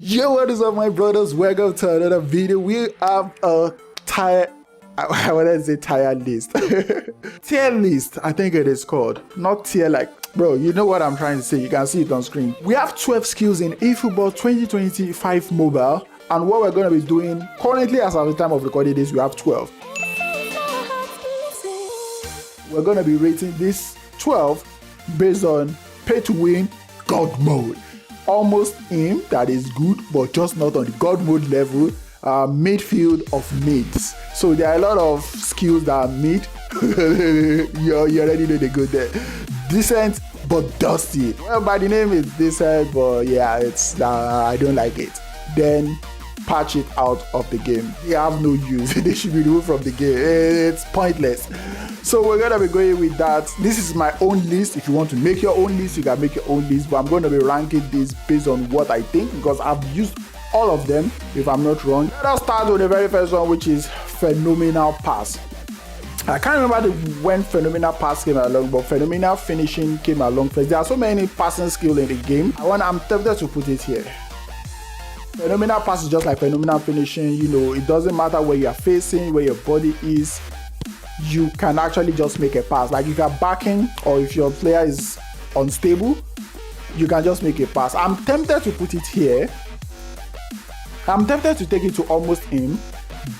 Yo, what is up, my brothers? Welcome to another video. We have a tier list. Tier list, I think it is called. Not tier like, bro, you know what I'm trying to say. You can see it on screen. We have 12 skills in eFOOTBALL 2025 mobile. And what we're going to be doing currently, as of the time of recording this, we have 12. We're going to be rating this 12 based on pay to win God mode. Almost aim, that is good, but just not on the God mode level. Midfield of mids. So there are a lot of skills that are mid. you already know they go there. Decent but dusty. Well, by the name it's decent, but yeah, it's I don't like it. Then patch it out of the game. They have no use. They should be removed from the game. It's pointless. So we're gonna be going with that. This is my own list. If you want to make your own list, you can make your own list. But I'm gonna be ranking this based on what I think, because I've used all of them, if I'm not wrong. Let us start with the very first one, which is phenomenal pass. I can't remember when phenomenal pass came along, but phenomenal finishing came along first. There are so many passing skills in the game. I'm tempted to put it here. Phenomenal pass is just like phenomenal finishing. You know, it doesn't matter where you are facing, where your body is. You can actually just make a pass. Like if you're backing or if your player is unstable, you can just make a pass. I'm tempted to put it here. I'm tempted to take it to almost aim,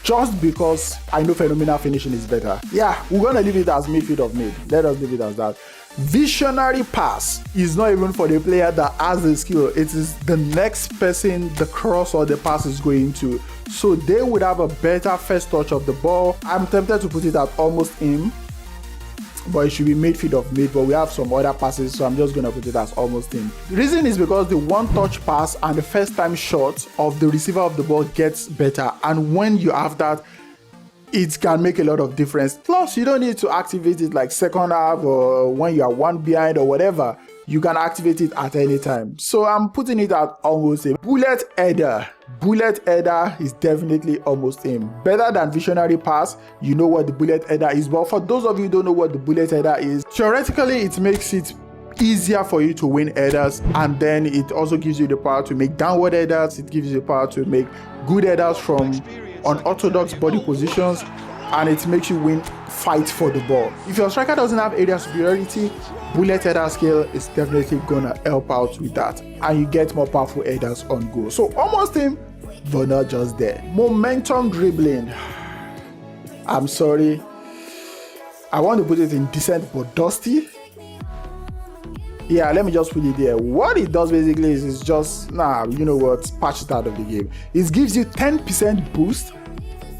just because I know phenomenal finishing is better. Yeah, we're gonna leave it as midfield of mid. Let us leave it as that. Visionary pass is not even for the player that has the skill. It is the next person the cross or the pass is going to. So they would have a better first touch of the ball. I'm tempted to put it at almost aim, but it should be midfield of mid. But we have some other passes, so I'm just gonna put it as almost aim. The reason is because the one touch pass and the first time shot of the receiver of the ball gets better. And when you have that, it can make a lot of difference. Plus, you don't need to activate it like second half or when you are one behind or whatever. You can activate it at any time. So I'm putting it at almost aim. Bullet header. Bullet header is definitely almost aim. Better than visionary pass. You know what the bullet header is. But for those of you who don't know what the bullet header is, theoretically it makes it easier for you to win headers, and then it also gives you the power to make downward headers. It gives you the power to make good headers from unorthodox body positions, and it makes you win fights for the ball. If your striker doesn't have area superiority, bullet header skill is definitely gonna help out with that, and you get more powerful headers on goal. So almost aim, but not just there. Momentum dribbling. I'm sorry, I want to put it in decent but dusty. Yeah, let me just put it there. What it does basically is just, you know what, patch it out of the game. It gives you 10% boost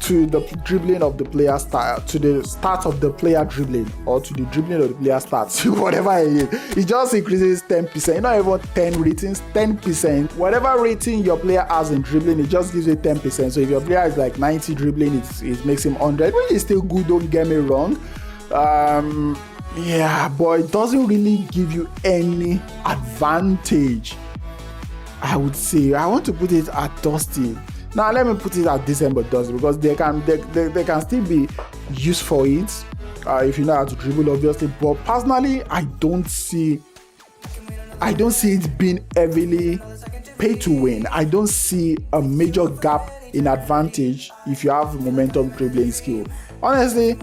to the dribbling of the player start, to the start of the player dribbling, or to the dribbling of the player starts, whatever it is. It just increases 10%, not even 10 ratings, 10%. Whatever rating your player has in dribbling, it just gives you 10%. So if your player is like 90 dribbling, it makes him 100, which is still good, don't get me wrong. Yeah, but it doesn't really give you any advantage, I would say. I want to put it at dusty. Now let me put it at decent but dusty, because they can still be used for it if you know how to dribble, obviously. But personally, I don't see it being heavily pay to win. I don't see a major gap in advantage if you have momentum dribbling skill. Honestly,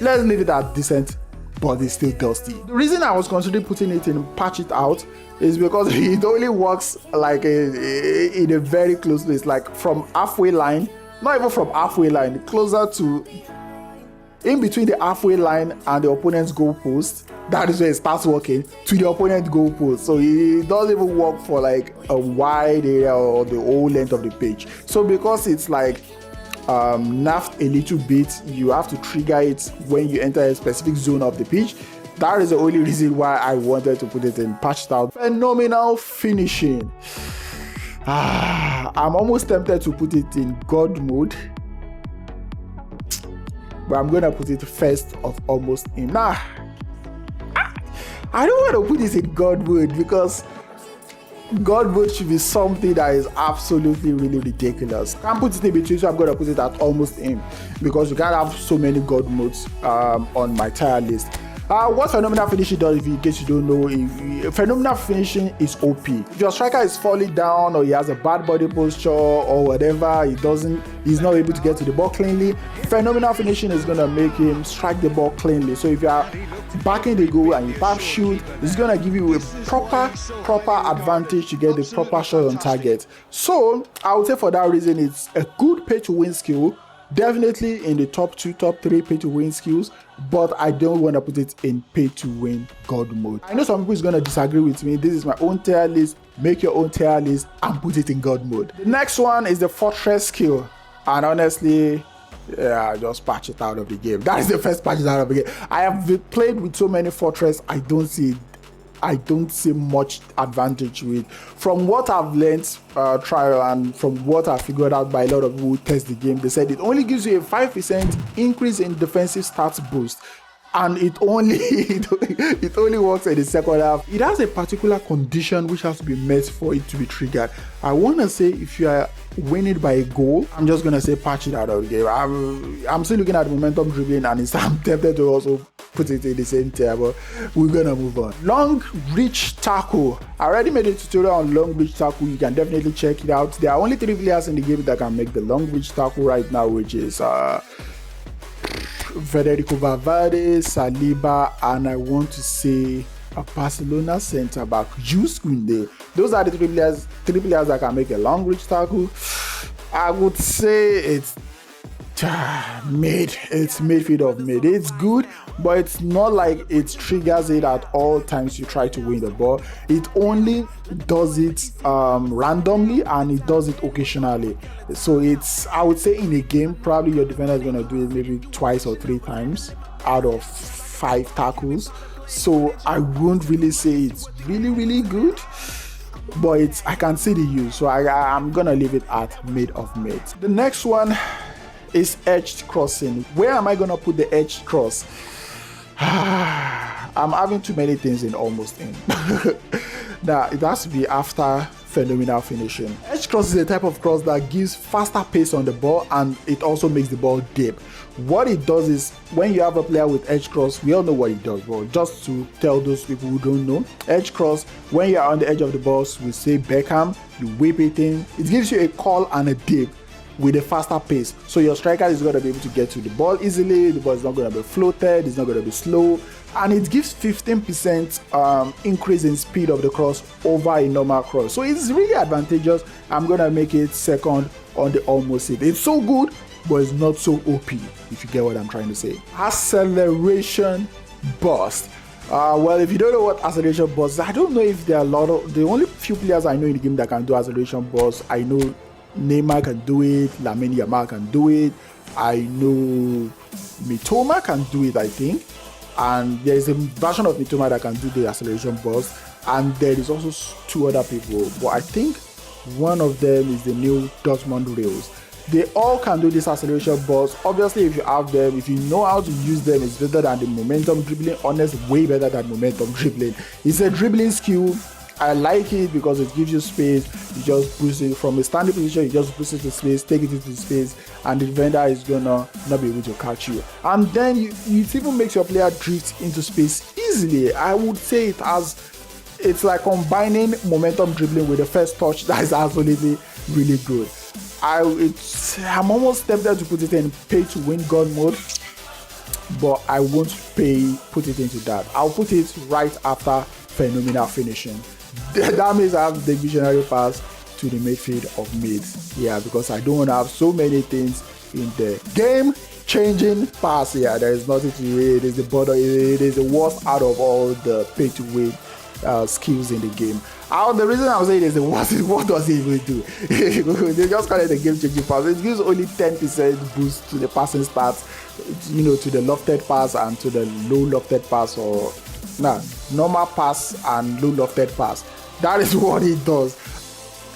let's leave it at decent but it's still dusty. The reason I was considering putting it in patch it out is because it only works like in a very close place, like from halfway line, not even from halfway line, closer to in between the halfway line and the opponent's goal post. That is where it starts working, to the opponent's goal post. So it doesn't even work for like a wide area or the whole length of the pitch. So because it's like naffed a little bit, you have to trigger it when you enter a specific zone of the pitch. That is the only reason why I wanted to put it in patched out. Phenomenal finishing. I'm almost tempted to put it in God mode, but I'm gonna put it first of almost aim. I don't want to put it in God mode, because God mode should be something that is absolutely really ridiculous. Can't put it in between, so I'm gonna put it at almost aim, because you can't have so many God modes on my tier list. What phenomenal finishing does, if in case you don't know, phenomenal finishing is OP. If your striker is falling down or he has a bad body posture or whatever, he's not able to get to the ball cleanly, phenomenal finishing is gonna make him strike the ball cleanly. So if you are backing the goal and you tap shoot, it's gonna give you a proper advantage to get the proper shot on target. So I would say for that reason, it's a good pay to win skill. Definitely in the top 2, top 3 pay to win skills, but I don't want to put it in pay to win God mode. I know some people is going to disagree with me. This is my own tier list. Make your own tier list and put it in God mode. The next one is the fortress skill, and honestly, yeah, just patch it out of the game. That is the first patch out of the game. I have played with so many fortress, I don't see much advantage with. From what I've learned trial and from what I figured out by a lot of people who test the game, they said it only gives you a 5% increase in defensive stats boost, and it only it only works in the second half. It has a particular condition which has to be met for it to be triggered. I want to say if you are winning by a goal, I'm just gonna say patch it out of the game. I'm still looking at momentum dribbling, and I'm tempted to also put it in the same tier, but we're gonna move on. Long reach tackle. I already made a tutorial on long reach tackle. You can definitely check it out. There are only 3 players in the game that can make the long reach tackle right now, which is Federico Valverde, Saliba, and I want to say a Barcelona centre back, Jules Koundé. Those are the 3 players that can make a long reach tackle. I would say it's mid. It's midfield of mid. It's good, but it's not like it triggers it at all times you try to win the ball. It only does it randomly, and it does it occasionally. So it's, I would say in a game, probably your defender is going to do it maybe twice or 3 times out of 5 tackles. So I won't really say it's really good, but I can see the use. So I'm going to leave it at mid of mid. The next one is edged crossing. Where am I going to put the edged cross? I'm having too many things in almost in. Now, it has to be after phenomenal finishing. Edge cross is a type of cross that gives faster pace on the ball, and it also makes the ball dip. What it does is, when you have a player with edge cross, we all know what it does, but just to tell those people who don't know, edge cross, when you're on the edge of the box, we say Beckham, you whip it in, it gives you a call and a dip with a faster pace. So your striker is going to be able to get to the ball easily, the ball is not going to be floated, it's not going to be slow, and it gives 15% increase in speed of the cross over a normal cross. So it's really advantageous. I'm going to make it second on the almost hit. It's so good, but it's not so OP, if you get what I'm trying to say. Acceleration burst. Well, if you don't know what acceleration burst is, I don't know if there are the only few players I know in the game that can do acceleration burst. I know Neymar can do it, Lamine Yamal can do it, I know Mitoma can do it, I think, and there is a version of Mitoma that can do the acceleration burst, and there is also 2 other people, but I think one of them is the new Dortmund Rails. They all can do this acceleration burst. Obviously, if you have them, if you know how to use them, it's better than the momentum dribbling. Honestly, way better than momentum dribbling. It's a dribbling skill. I like it because it gives you space. You just boost it from a standing position, you just boost it to space, take it into space, and the defender is gonna not be able to catch you. And then it even makes your player drift into space easily. I would say it's like combining momentum dribbling with the first touch. That is absolutely really good. I'm almost tempted to put it in pay to win God mode, but I won't put it into that. I'll put it right after phenomenal finishing. That means I have the visionary pass to the midfield of mids. Yeah, because I don't want to have so many things in the game changing pass. Yeah, there is nothing to it. It is the worst out of all the pay to win skills in the game. The reason I'm saying is the worst is, what does it even do? They just call it a game changing pass. It gives only 10% boost to the passing stats, to the lofted pass and to the low lofted pass, or normal pass and low lofted pass. That is what it does.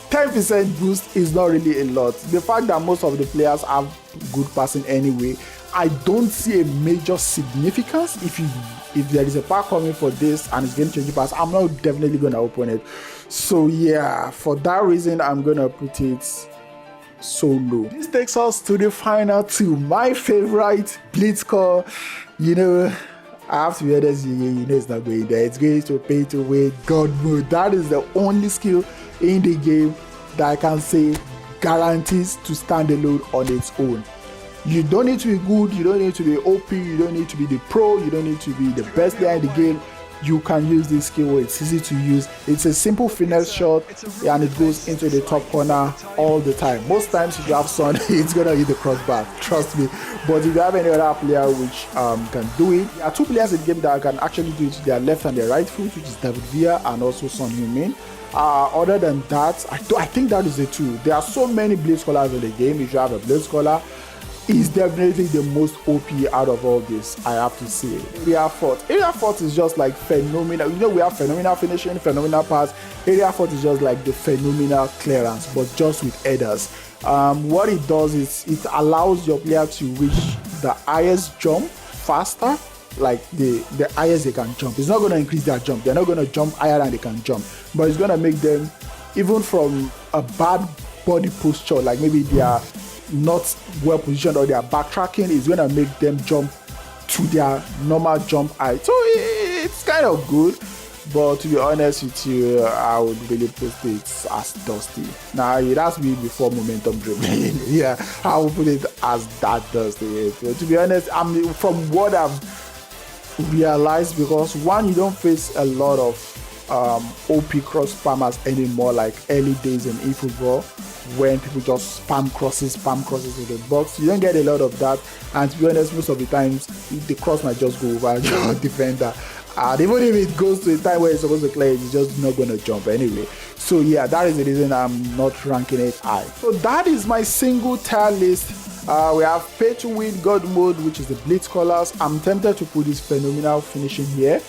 10% boost is not really a lot. The fact that most of the players have good passing anyway, I don't see a major significance. If there is a pack coming for this and it's game changing pass, I'm not definitely going to open it. So yeah, for that reason, I'm going to put it so low. This takes us to the final 2. My favorite, Blitz Curler. I have to be honest, you know it's not going there. It's going to pay to win God mode. That is the only skill in the game that I can say guarantees to stand alone on its own. You don't need to be good, you don't need to be OP, you don't need to be the pro, you don't need to be the best player in the game. You can use this skill. It's easy to use. It's a simple finesse shot and it goes into the top corner all the time. Most times if you have Son, it's gonna hit the crossbar, trust me. But if you have any other player which can do it, there are two players in the game that can actually do it to their left and their right foot, which is David Villa and also Son Heung-min. Other than that, I think that is the two. There are so many Blitz Curlers in the game. If you have a Blitz Curler, is definitely the most OP out of all this, I have to say. Area Fort is just like phenomenal. You know, we have phenomenal finishing, phenomenal pass. Area Fort is just like the phenomenal clearance, but just with headers. What it does is it allows your player to reach the highest jump faster, like the highest they can jump. It's not going to increase their jump. They're not going to jump higher than they can jump, but it's going to make them, even from a bad body posture, like maybe they are not well positioned or they are backtracking, is going to make them jump to their normal jump height. So it's kind of good, but to be honest with you, I would really put it as dusty. Now it has to be before momentum dribbling. Yeah, I would put it as that dusty. But to be honest, from what I've realized, because one, you don't face a lot of OP cross spammers anymore, like early days in eFootball, when people just spam crosses to the box. You don't get a lot of that, and to be honest, most of the times the cross might just go over your defender, and even if it goes to a time where it's supposed to clear, it's just not going to jump anyway. So yeah, that is the reason I'm not ranking it high. So that is my single tier list. We have pay to win God mode, which is the Blitz Curlers. I'm tempted to put this phenomenal finishing here,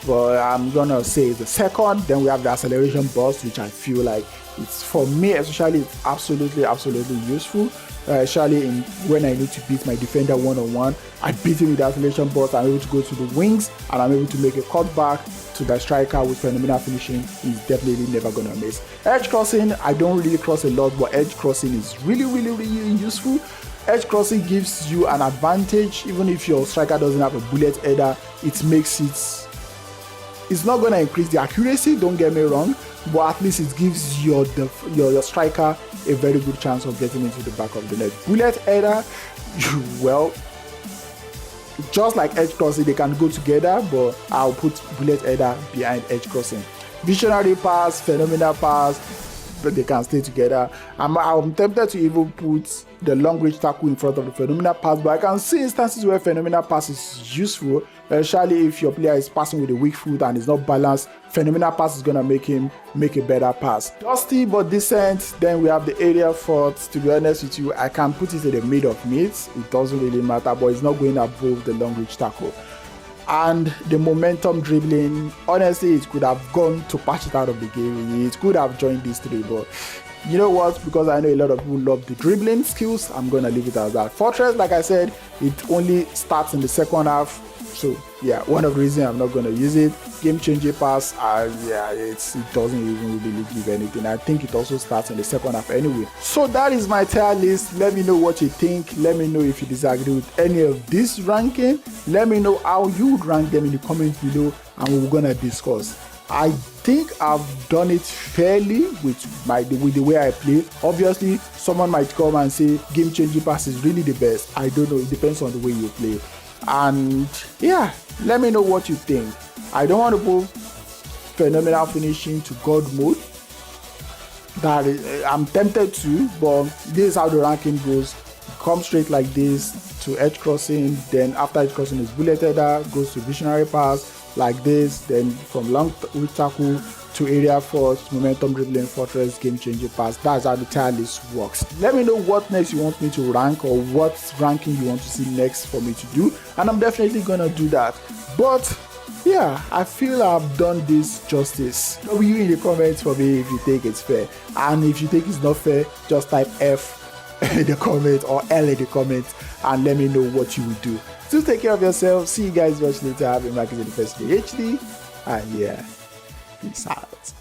but I'm gonna say the second. Then we have the acceleration burst, which I feel like it's, for me especially, it's absolutely useful, especially when I need to beat my defender one-on-one. I beat him with the acceleration burst, I'm able to go to the wings and I'm able to make a cutback to the striker with phenomenal finishing. He's definitely never gonna miss. Edge crossing, I don't really cross a lot, but edge crossing is really useful. Edge crossing gives you an advantage. Even if your striker doesn't have a bullet header, it makes it, it's not going to increase the accuracy, don't get me wrong, but at least it gives your striker a very good chance of getting into the back of the net. Bullet header, well, just like edge crossing, they can go together, but I'll put bullet header behind edge crossing. Visionary pass, phenomenal pass, but they can stay together. I'm tempted to even put the long range tackle in front of the phenomenal pass, but I can see instances where phenomenal pass is useful, especially if your player is passing with a weak foot and is not balanced. Phenomenal pass is going to make him make a better pass. Dusty but decent. Then we have the area fort. To be honest with you, I can put it in the mid of mids. It doesn't really matter, but it's not going above the long range tackle. And the momentum dribbling, honestly, it could have gone to patch it out of the game. It could have joined these three, but you know what, because I know a lot of people love the dribbling skills, I'm gonna leave it as that. Fortress, like I said, it only starts in the second half, so yeah, one of the reasons I'm not gonna use it. Game changing pass, yeah, it doesn't even really give anything. I think it also starts in the second half anyway. So that is my tier list. Let me know what you think. Let me know if you disagree with any of this ranking. Let me know how you would rank them in the comments below, and we're gonna discuss. I think I've done it fairly with the way I play. Obviously, someone might come and say game changing pass is really the best. I don't know, it depends on the way you play. And yeah, let me know what you think. I don't want to put phenomenal finishing to God mode. That is, I'm tempted to, but this is how the ranking goes. Come straight like this to edge crossing, then after edge crossing is bullet header, goes to visionary pass like this, then from long reach tackle to area force, momentum dribbling, fortress, game changing pass. That's how the tier list works. Let me know what next you want me to rank, or what ranking you want to see next for me to do, and I'm definitely gonna do that. But yeah, I feel I've done this justice. W in the comments for me if you think it's fair, and if you think it's not fair, just type F in the comments or L in the comments and let me know what you would do. So take care of yourself. See you guys much later. I've been Mackie in the Pes Android HD, and yeah, peace out.